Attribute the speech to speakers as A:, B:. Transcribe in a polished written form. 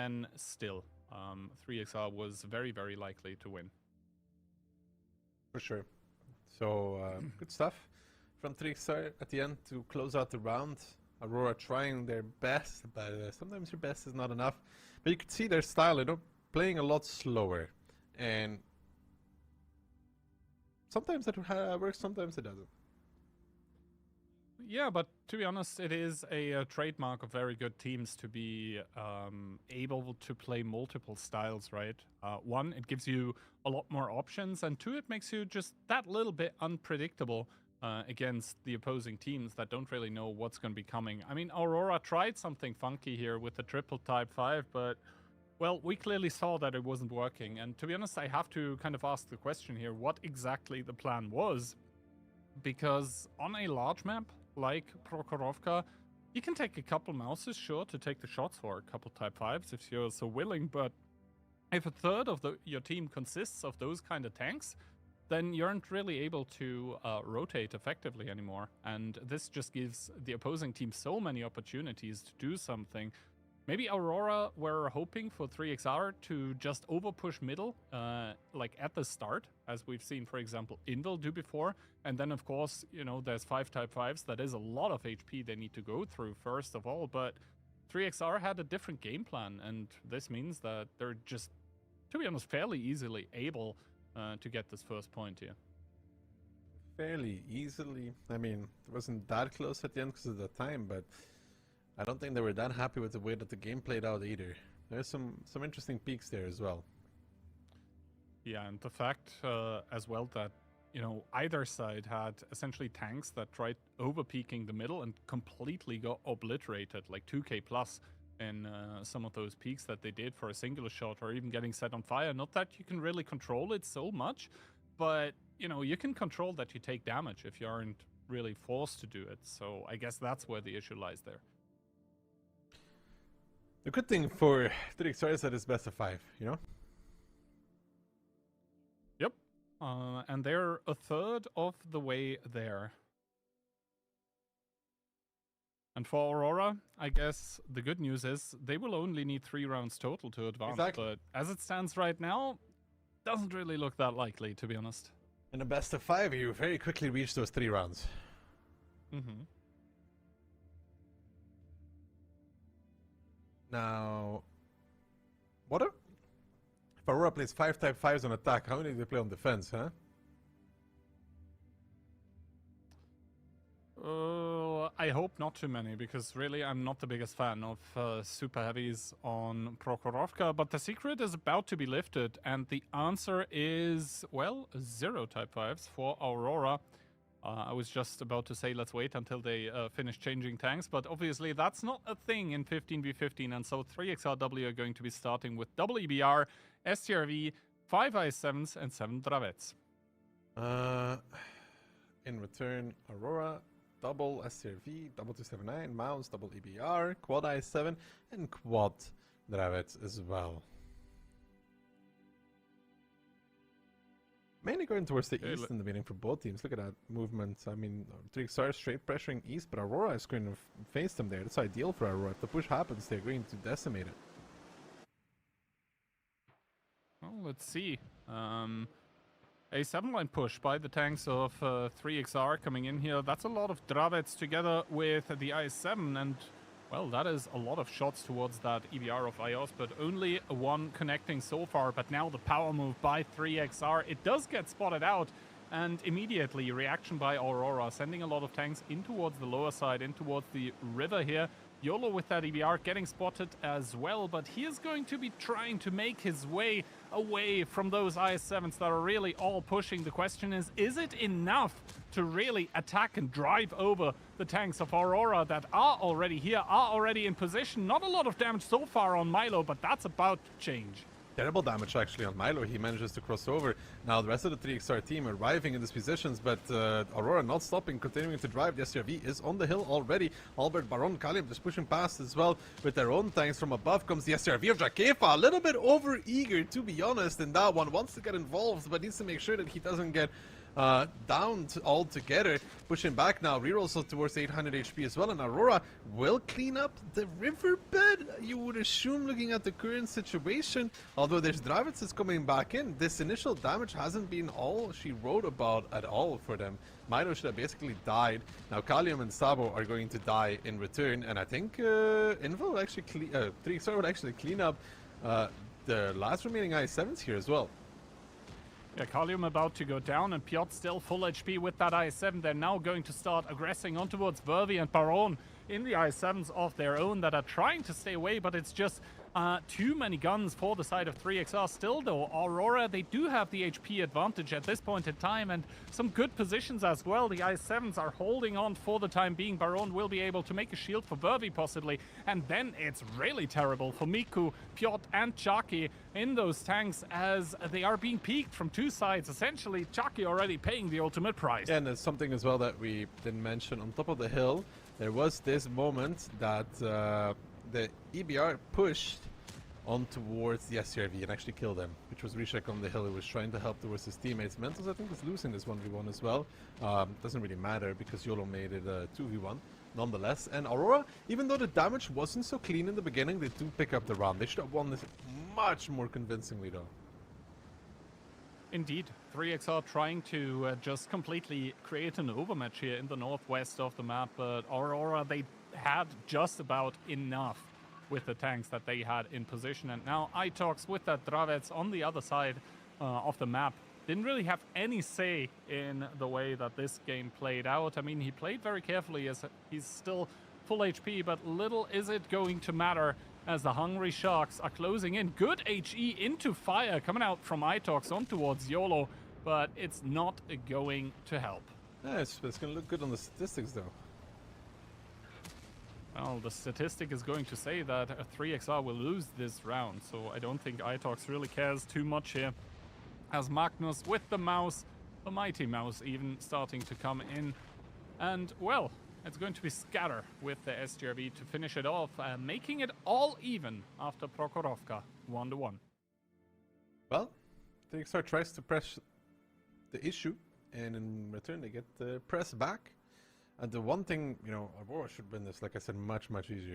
A: then still, 3XR was very, very likely to win.
B: For sure. So, good stuff from 3XR at the end to close out the round. Aurora trying their best, but sometimes your best is not enough. But you could see their style, you know, playing a lot slower. And sometimes it works, sometimes it doesn't.
A: Yeah, but to be honest, it is a trademark of very good teams to be able to play multiple styles, right? One, it gives you a lot more options, and two, it makes you just that little bit unpredictable against the opposing teams that don't really know what's going to be coming. I mean, Aurora tried something funky here with the triple type 5, but, well, we clearly saw that it wasn't working. And to be honest, I have to kind of ask the question here, what exactly the plan was? Because on a large map like Prokhorovka, you can take a couple mouses, sure, to take the shots for a couple type 5s if you're so willing, but if a third of your team consists of those kind of tanks, then you aren't really able to rotate effectively anymore. And this just gives the opposing team so many opportunities to do something. Maybe Aurora were hoping for 3XR to just overpush middle, like at the start, as we've seen, for example, Invil do before. And then, of course, you know, there's 5 type 5s. That is a lot of HP they need to go through, first of all. But 3XR had a different game plan, and this means that they're just, to be honest, fairly easily able to get this first point here.
B: Fairly easily. I mean, it wasn't that close at the end because of the time, but I don't think they were that happy with the way that the game played out either. There's some interesting peaks there as well.
A: Yeah, and the fact as well that, you know, either side had essentially tanks that tried over-peaking the middle and completely got obliterated, like 2k plus in some of those peaks that they did for a singular shot, or even getting set on fire. Not that you can really control it so much, but, you know, you can control that you take damage if you aren't really forced to do it. So I guess that's where the issue lies there.
B: The good thing for 3XR is that it's best of 5, you know?
A: Yep. And they're a third of the way there. And for Aurora, I guess the good news is they will only need 3 rounds total to advance.
B: Exactly.
A: But as it stands right now, doesn't really look that likely, to be honest.
B: In a best of 5, you very quickly reach those 3 rounds.
A: Mm-hmm.
B: Now, if Aurora plays 5 type 5s on attack, how many do they play on defense, huh?
A: I hope not too many, because really I'm not the biggest fan of super heavies on Prokhorovka, but the secret is about to be lifted, and the answer is, well, 0 type 5s for Aurora. I was just about to say let's wait until they finish changing tanks, but obviously that's not a thing in 15v15, and so 3XRW are going to be starting with double EBR, STRV, 5 IS-7s, and 7 Dravets.
B: In return, Aurora, double STRV, double 279, mounts, double EBR, quad IS-7, and quad Dravets as well. Mainly going towards the east in the beginning for both teams. Look at that movement. I mean, 3XR straight pressuring east, but Aurora is going to face them there. That's ideal for Aurora. If the push happens, they're going to decimate it.
A: Well, let's see. A 7-line push by the tanks of 3XR coming in here. That's a lot of Dravets together with the IS-7, and, well, that is a lot of shots towards that EBR of IOS, but only one connecting so far. But now the power move by 3XR, it does get spotted out, and immediately reaction by Aurora, sending a lot of tanks in towards the lower side, in towards the river here. YOLO with that EBR getting spotted as well, but he is going to be trying to make his way away from those IS-7s that are really all pushing. The question is it enough to really attack and drive over the tanks of Aurora that are already here, are already in position? Not a lot of damage so far on Milo, but that's about to change.
B: Terrible damage actually on Milo. He manages to cross over. Now the rest of the 3XR team arriving in these positions, but Aurora not stopping, continuing to drive. The SRV is on the hill already. Albert, Baron, Kalim just pushing past as well with their own tanks. From above comes the SRV of Jakefa. A little bit over eager, to be honest, in that one. Wants to get involved, but needs to make sure that he doesn't get down altogether. Pushing back now, rerolls towards 800 HP as well, and Aurora will clean up the riverbed, you would assume, looking at the current situation. Although there's Dravitz is coming back in, this initial damage hasn't been all she wrote about at all for them. Mino should have basically died. Now Kalium and Sabo are going to die in return, and I think Invo will actually 3XR would actually clean up the last remaining i7s here as well.
A: Yeah, Kalium about to go down, and Piotr still full HP with that i7. They're now going to start aggressing on towards Vervi and Baron in the i7s of their own that are trying to stay away, but it's just too many guns for the side of 3XR. Still though, Aurora, they do have the HP advantage at this point in time, and some good positions as well. The i7s are holding on for the time being. Baron will be able to make a shield for Vervi possibly, and then it's really terrible for Miku, Piotr and Chaki in those tanks as they are being peeked from two sides. Essentially, Chaki already paying the ultimate price.
B: Yeah, and there's something as well that we didn't mention. On top of the hill, there was this moment that the EBR pushed on towards the SCRV and actually killed him, which was Rishak on the hill, who was trying to help towards his teammates. Mentos, I think, is losing this 1v1 as well. Doesn't really matter because YOLO made it 2v1 nonetheless. And Aurora, even though the damage wasn't so clean in the beginning, they do pick up the round. They should have won this much more convincingly though.
A: Indeed, 3XR trying to just completely create an overmatch here in the northwest of the map, but Aurora, they had just about enough with the tanks that they had in position. And now Itox with that Dravets on the other side of the map didn't really have any say in the way that this game played out. I mean, he played very carefully as he's still full HP, but little is it going to matter as the Hungry Sharks are closing in. Good HE into fire coming out from Itox on towards YOLO, but it's not going to help.
B: Yeah, it's going to look good on the statistics though.
A: Well, the statistic is going to say that 3XR will lose this round, so I don't think Itox really cares too much here. As Magnus with the mouse, the mighty mouse even, starting to come in. And, well, it's going to be Scatter with the SGRV to finish it off, making it all even after Prokhorovka 1-1.
B: Well, 3XR tries to press the issue, and in return they get the press back. And the one thing, you know, Aurora should win this, like I said, much, much easier.